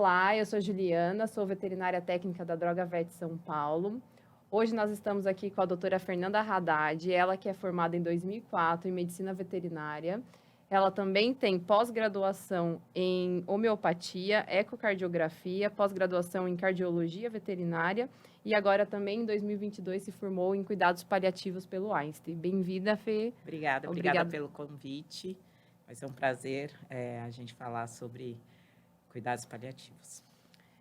Olá, eu sou Juliana, sou veterinária técnica da Droga Vet São Paulo. Hoje nós estamos aqui com a doutora Fernanda Haddad, ela que é formada em 2004 em medicina veterinária. Ela também tem pós-graduação em homeopatia, ecocardiografia, pós-graduação em cardiologia veterinária e agora também em 2022 se formou em cuidados paliativos pelo Einstein. Bem-vinda, Fê. Obrigada pelo convite. Vai ser um prazer a gente falar sobre cuidados paliativos.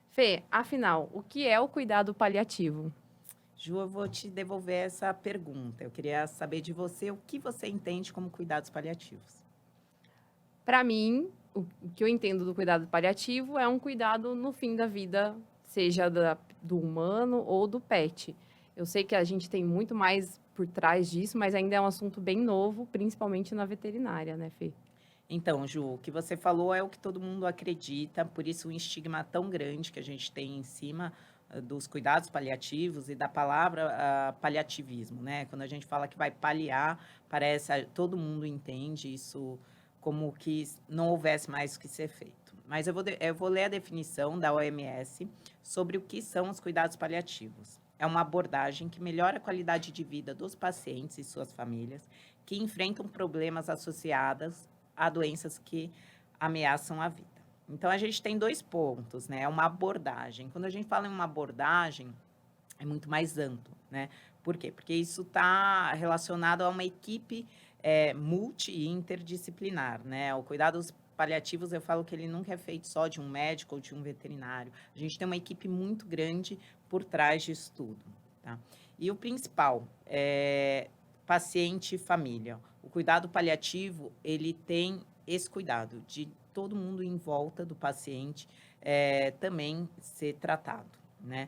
Fê, afinal, o que é o cuidado paliativo? Ju, eu vou te devolver essa pergunta. Eu queria saber de você o que você entende como cuidados paliativos. Para mim, o que eu entendo do cuidado paliativo é um cuidado no fim da vida, seja do humano ou do pet. Eu sei que a gente tem muito mais por trás disso, mas ainda é um assunto bem novo, principalmente na veterinária, né, Fê? Então, Ju, o que você falou é o que todo mundo acredita, por isso um estigma tão grande que a gente tem em cima dos cuidados paliativos e da palavra paliativismo, né? Quando a gente fala que vai paliar, todo mundo entende isso como que não houvesse mais o que ser feito. Mas eu vou ler a definição da OMS sobre o que são os cuidados paliativos. É uma abordagem que melhora a qualidade de vida dos pacientes e suas famílias que enfrentam problemas associados a doenças que ameaçam a vida. Então, a gente tem 2 pontos, né? É uma abordagem. Quando a gente fala em uma abordagem, é muito mais amplo, né? Por quê? Porque isso está relacionado a uma equipe multi e interdisciplinar, né? O cuidados paliativos, eu falo que ele nunca é feito só de um médico ou de um veterinário. A gente tem uma equipe muito grande por trás disso tudo, tá? E o principal é paciente e família. O cuidado paliativo, ele tem esse cuidado de todo mundo em volta do paciente também ser tratado, né?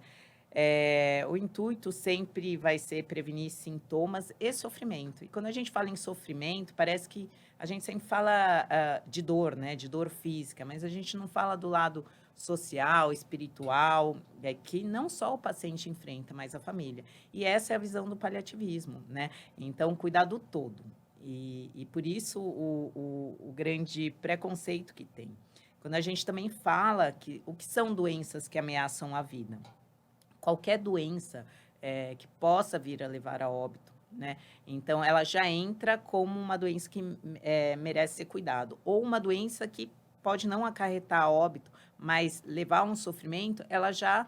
O intuito sempre vai ser prevenir sintomas e sofrimento. E quando a gente fala em sofrimento, parece que a gente sempre fala de dor, né? De dor física, mas a gente não fala do lado social, espiritual, que não só o paciente enfrenta, mas a família. E essa é a visão do paliativismo, né? Então, cuidar do todo. E por isso o grande preconceito que tem. Quando a gente também fala o que são doenças que ameaçam a vida. Qualquer doença que possa vir a levar a óbito, né? Então, ela já entra como uma doença que merece ser cuidado. Ou uma doença que pode não acarretar óbito, mas levar a um sofrimento, ela já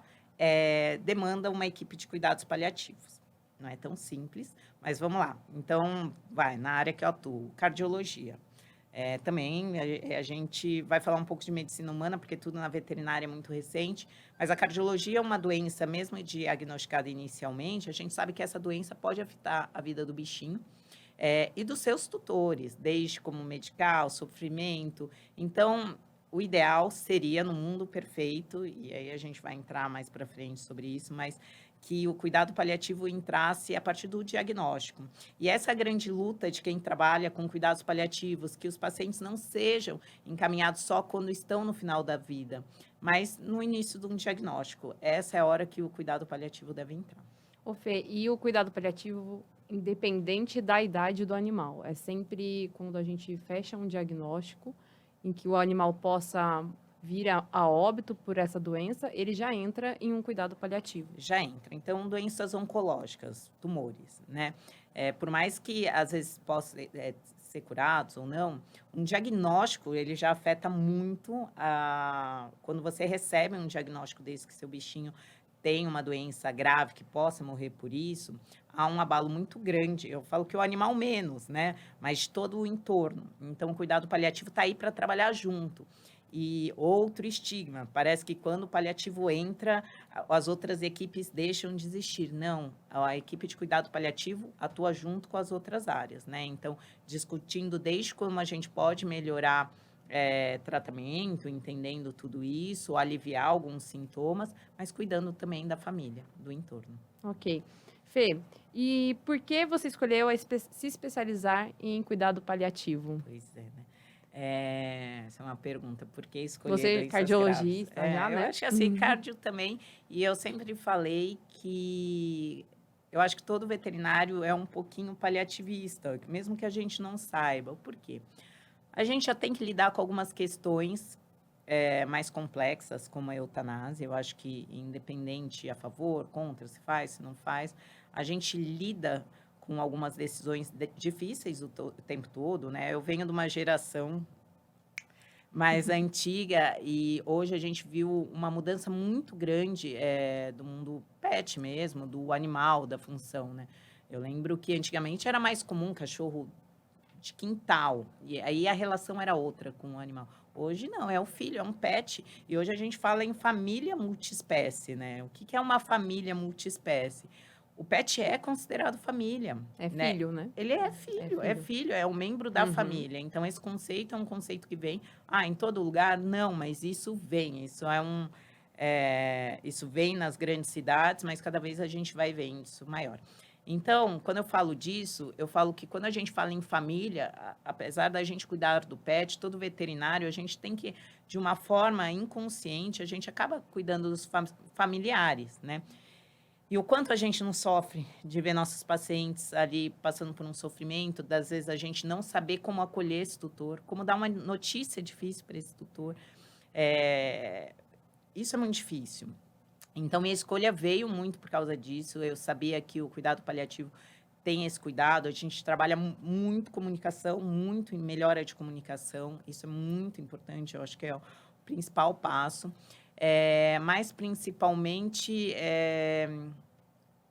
demanda uma equipe de cuidados paliativos. Não é tão simples, mas vamos lá. Então, na área que eu atuo, cardiologia. Também a gente vai falar um pouco de medicina humana, porque tudo na veterinária é muito recente, mas a cardiologia é uma doença, mesmo diagnosticada inicialmente, a gente sabe que essa doença pode afetar a vida do bichinho e dos seus tutores, desde como medicar, sofrimento. Então, o ideal seria, no mundo perfeito, e aí a gente vai entrar mais para frente sobre isso, mas que o cuidado paliativo entrasse a partir do diagnóstico. E essa é a grande luta de quem trabalha com cuidados paliativos, que os pacientes não sejam encaminhados só quando estão no final da vida, mas no início de um diagnóstico. Essa é a hora que o cuidado paliativo deve entrar. Ô, Fê, e o cuidado paliativo, independente da idade do animal, é sempre quando a gente fecha um diagnóstico em que o animal possa vir a óbito por essa doença, ele já entra em um cuidado paliativo. Já entra. Então, doenças oncológicas, tumores, né? Por mais que às vezes possam ser curados ou não, um diagnóstico, ele já afeta muito quando você recebe um diagnóstico desse que seu bichinho tem uma doença grave que possa morrer por isso, há um abalo muito grande. Eu falo que o animal menos, né? Mas todo o entorno. Então, o cuidado paliativo está aí para trabalhar junto. E outro estigma, parece que quando o paliativo entra, as outras equipes deixam de existir. Não, a equipe de cuidado paliativo atua junto com as outras áreas, né? Então, discutindo desde como a gente pode melhorar tratamento, entendendo tudo isso, aliviar alguns sintomas, mas cuidando também da família, do entorno. Ok. Fê, e por que você escolheu se especializar em cuidado paliativo? Pois é, né? Essa é uma pergunta, por que escolher Você é doenças graves? cardiologista já, Eu né? acho que assim, cardio também, e eu sempre falei que eu acho que todo veterinário é um pouquinho paliativista, mesmo que a gente não saiba. Por quê? A gente já tem que lidar com algumas questões mais complexas, como a eutanásia. Eu acho que, independente, a favor, contra, se faz, se não faz, a gente lida com algumas decisões difíceis o tempo todo, né? Eu venho de uma geração mais antiga e hoje a gente viu uma mudança muito grande do mundo pet mesmo, do animal, da função, né? Eu lembro que antigamente era mais comum cachorro de quintal, e aí a relação era outra com o animal. Hoje não, é o filho, é um pet, e hoje a gente fala em família multiespécie, né? O que que é uma família multiespécie? O pet é considerado família, É né? filho, né? Ele é É filho. filho, é um membro da Uhum. família. Então, esse conceito é um conceito que vem, em todo lugar? Não, mas isso vem, isso vem nas grandes cidades, mas cada vez a gente vai vendo isso maior. Então, quando eu falo disso, eu falo que quando a gente fala em família, apesar da gente cuidar do pet, todo veterinário, a gente tem que, de uma forma inconsciente, a gente acaba cuidando dos familiares, né? E o quanto a gente não sofre de ver nossos pacientes ali passando por um sofrimento, das vezes a gente não saber como acolher esse tutor, como dar uma notícia difícil para esse tutor. Isso é muito difícil. Então, minha escolha veio muito por causa disso. Eu sabia que o cuidado paliativo tem esse cuidado. A gente trabalha muito comunicação, muito em melhora de comunicação. Isso é muito importante, eu acho que é o principal passo. Mas, principalmente,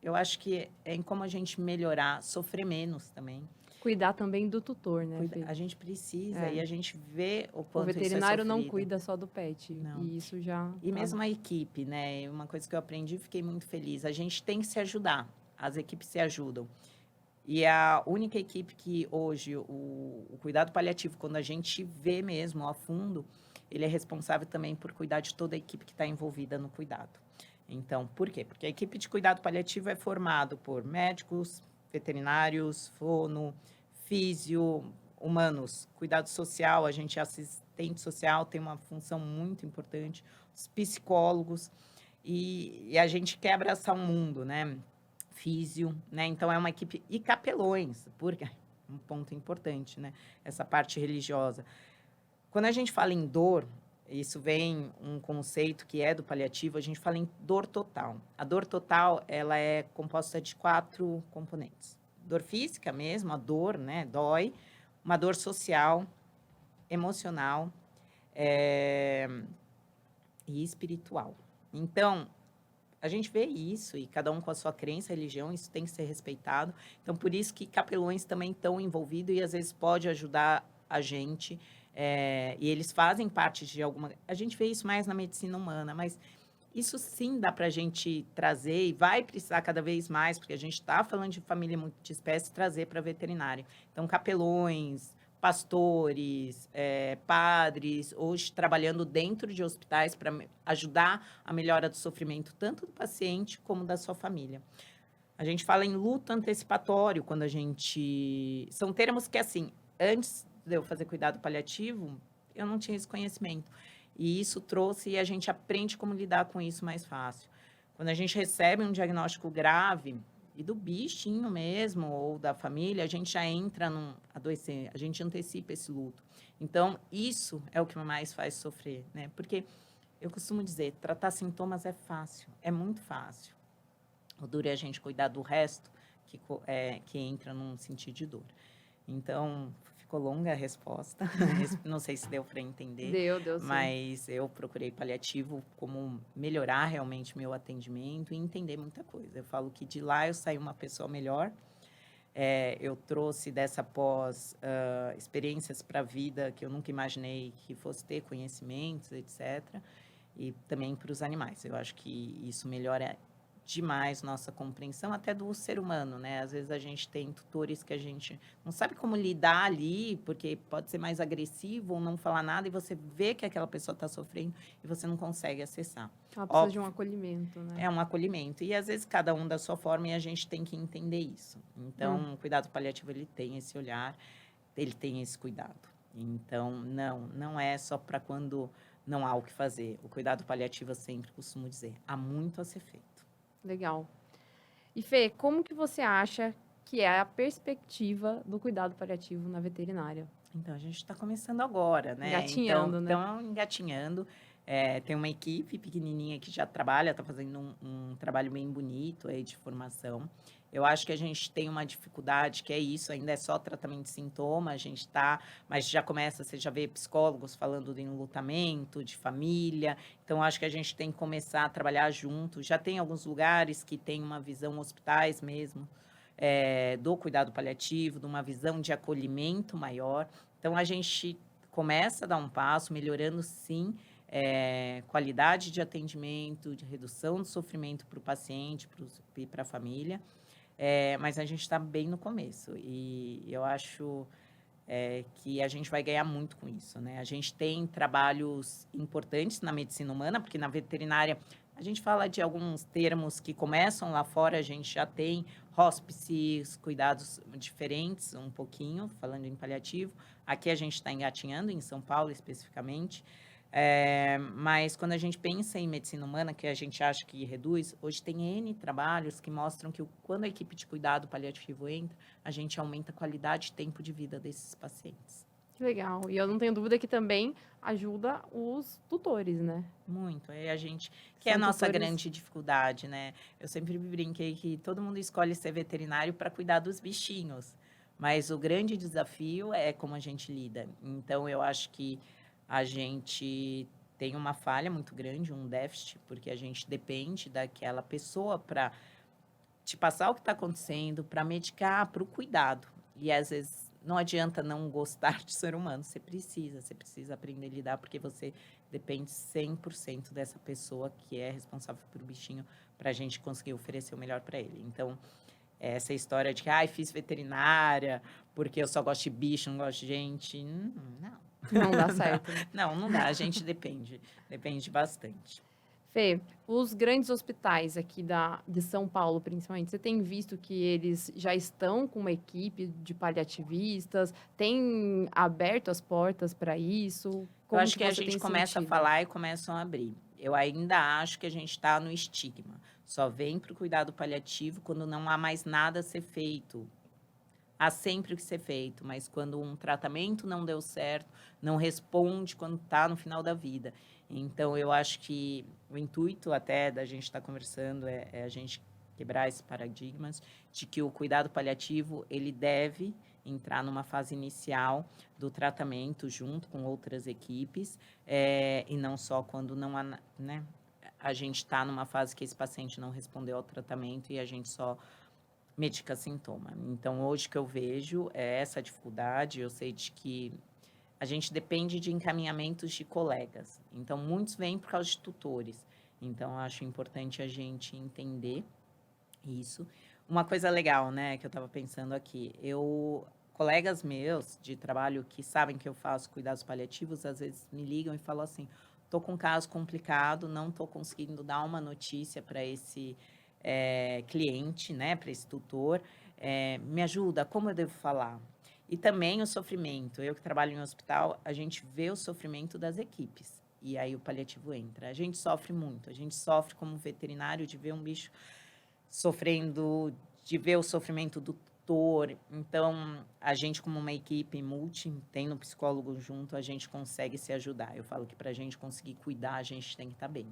eu acho que é em como a gente melhorar, sofrer menos também. Cuidar também do tutor, né, Fê? A gente precisa e a gente vê o O quanto isso é veterinário não sofrido. cuida só do pet. Não. E isso já. E mesmo a equipe, né? Uma coisa que eu aprendi e fiquei muito feliz. A gente tem que se ajudar. As equipes se ajudam. E a única equipe que hoje, o cuidado paliativo, quando a gente vê mesmo a fundo, ele é responsável também por cuidar de toda a equipe que está envolvida no cuidado. Então, por quê? Porque a equipe de cuidado paliativo é formada por médicos, veterinários, fono, físio, humanos, cuidado social, a gente é assistente social, tem uma função muito importante, os psicólogos, e a gente quer abraçar o mundo, né? Físio, né? Então, é uma equipe... E capelões, porque um ponto importante, né? Essa parte religiosa. Quando a gente fala em dor, isso vem um conceito que é do paliativo, a gente fala em dor total. A dor total, ela é composta de 4 componentes. Dor física mesmo, a dor, né? Dói. Uma dor social, emocional e espiritual. Então, a gente vê isso, e cada um com a sua crença, religião, isso tem que ser respeitado. Então, por isso que capelões também estão envolvidos e, às vezes, pode ajudar a gente. E eles fazem parte de alguma... A gente vê isso mais na medicina humana, mas isso sim dá para a gente trazer e vai precisar cada vez mais, porque a gente está falando de família multiespécie, trazer para veterinário. Então, capelões, pastores, padres, hoje trabalhando dentro de hospitais para ajudar a melhora do sofrimento, tanto do paciente como da sua família. A gente fala em luto antecipatório, quando a gente... São termos que, assim, antes de eu fazer cuidado paliativo, eu não tinha esse conhecimento. E isso trouxe, e a gente aprende como lidar com isso mais fácil. Quando a gente recebe um diagnóstico grave, e do bichinho mesmo, ou da família, a gente já entra num adoecer, a gente antecipa esse luto. Então, isso é o que mais faz sofrer, né? Porque eu costumo dizer, tratar sintomas é fácil, é muito fácil. O duro é a gente cuidar do resto, que entra num sentido de dor. Então, ficou longa a resposta, não sei se deu para entender. Deu sim. Mas eu procurei paliativo como melhorar realmente meu atendimento e entender muita coisa. Eu falo que de lá eu saí uma pessoa melhor. Eu trouxe dessa pós experiências para a vida que eu nunca imaginei que fosse ter conhecimentos, etc. E também para os animais. Eu acho que isso melhora demais nossa compreensão até do ser humano, né? Às vezes a gente tem tutores que a gente não sabe como lidar ali, porque pode ser mais agressivo ou não falar nada e você vê que aquela pessoa está sofrendo e você não consegue acessar. Ela precisa de um acolhimento, né? É um acolhimento. E às vezes cada um da sua forma e a gente tem que entender isso. Então, o cuidado paliativo, ele tem esse olhar, ele tem esse cuidado. Então, não é só para quando não há o que fazer. O cuidado paliativo, eu sempre costumo dizer, há muito a ser feito. Legal. E Fê, como que você acha que é a perspectiva do cuidado paliativo na veterinária? Então, a gente está começando agora, né? Engatinhando, né? Então engatinhando. Tem uma equipe pequenininha que já trabalha, está fazendo um trabalho bem bonito aí de formação. Eu acho que a gente tem uma dificuldade, que é isso, ainda é só tratamento de sintoma, a gente está, mas já começa, você já vê psicólogos falando de enlutamento, de família, então acho que a gente tem que começar a trabalhar junto. Já tem alguns lugares que tem uma visão, hospitais mesmo, do cuidado paliativo, de uma visão de acolhimento maior. Então, a gente começa a dar um passo, melhorando, sim, qualidade de atendimento, de redução do sofrimento para o paciente e para a família, mas a gente está bem no começo. E eu acho que a gente vai ganhar muito com isso, né? A gente tem trabalhos importantes na medicina humana, porque na veterinária a gente fala de alguns termos que começam lá fora, a gente já tem hóspices, cuidados diferentes, um pouquinho, falando em paliativo. Aqui a gente está engatinhando, em São Paulo especificamente. Mas quando a gente pensa em medicina humana, que a gente acha que reduz, hoje tem N trabalhos que mostram que quando a equipe de cuidado paliativo entra, a gente aumenta a qualidade e tempo de vida desses pacientes. Que legal. E eu não tenho dúvida que também ajuda os tutores, né? Muito. É a gente, que é a São nossa tutores... grande dificuldade, né? Eu sempre brinquei que todo mundo escolhe ser veterinário para cuidar dos bichinhos, mas o grande desafio é como a gente lida. Então, eu acho que a gente tem uma falha muito grande, um déficit, porque a gente depende daquela pessoa para te passar o que está acontecendo, para medicar, para o cuidado. E às vezes não adianta não gostar de ser humano, você precisa aprender a lidar, porque você depende 100% dessa pessoa que é responsável pelo bichinho, para a gente conseguir oferecer o melhor para ele. Então, essa história de que, fiz veterinária, porque eu só gosto de bicho, não gosto de gente, não. Não dá certo, né? Não dá, a gente depende bastante. Fê, os grandes hospitais aqui de São Paulo, principalmente, você tem visto que eles já estão com uma equipe de paliativistas? Tem aberto as portas para isso? Eu acho que a você gente tem começa a sentido? falar e começam a abrir. Eu ainda acho que a gente está no estigma. Só vem para o cuidado paliativo quando não há mais nada a ser feito. Há sempre o que ser feito, mas quando um tratamento não deu certo, não responde quando está no final da vida. Então, eu acho que o intuito até da gente estar conversando é a gente quebrar esses paradigmas de que o cuidado paliativo, ele deve entrar numa fase inicial do tratamento junto com outras equipes, e não só quando não há, né? A gente está numa fase que esse paciente não respondeu ao tratamento e a gente só medica sintoma. Então, hoje que eu vejo é essa dificuldade, eu sei de que a gente depende de encaminhamentos de colegas. Então, muitos vêm por causa de tutores. Então, eu acho importante a gente entender isso. Uma coisa legal, né, que eu estava pensando aqui, colegas meus de trabalho que sabem que eu faço cuidados paliativos, às vezes me ligam e falam assim, tô com um caso complicado, não tô conseguindo dar uma notícia para esse cliente, né, para esse tutor, me ajuda, como eu devo falar? E também o sofrimento. Eu que trabalho em um hospital, a gente vê o sofrimento das equipes. E aí o paliativo entra. A gente sofre muito. A gente sofre como veterinário de ver um bicho sofrendo, de ver o sofrimento do tutor. Então, a gente como uma equipe multi, tendo um psicólogo junto, a gente consegue se ajudar. Eu falo que para a gente conseguir cuidar, a gente tem que estar bem.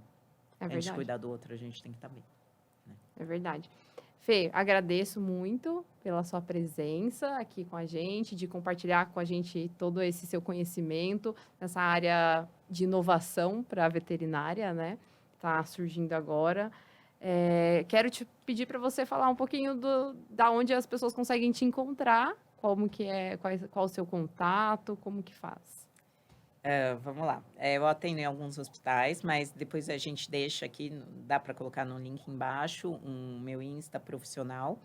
É Antes de verdade. cuidar do outro, a gente tem que estar bem. É verdade. Fê, agradeço muito pela sua presença aqui com a gente, de compartilhar com a gente todo esse seu conhecimento nessa área de inovação para a veterinária, né? Está surgindo agora. Quero te pedir para você falar um pouquinho da onde as pessoas conseguem te encontrar, como que qual o seu contato, como que faz. Vamos lá. Eu atendo em alguns hospitais, mas depois a gente deixa aqui, dá para colocar no link embaixo, meu Insta profissional.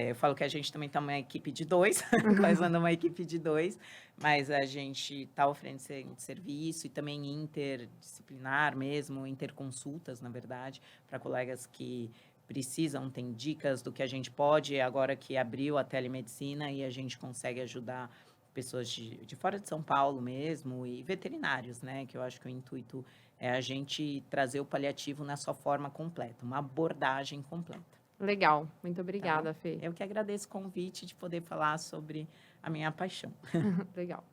Eu falo que a gente também está uma equipe de 2, quase uma equipe de 2, mas a gente está oferecendo serviço e também interdisciplinar mesmo, interconsultas, na verdade, para colegas que precisam, tem dicas do que a gente pode, agora que abriu a telemedicina e a gente consegue ajudar pessoas de fora de São Paulo mesmo e veterinários, né? Que eu acho que o intuito é a gente trazer o paliativo na sua forma completa, uma abordagem completa. Legal. Muito obrigada, Fê. Eu que agradeço o convite de poder falar sobre a minha paixão. Legal.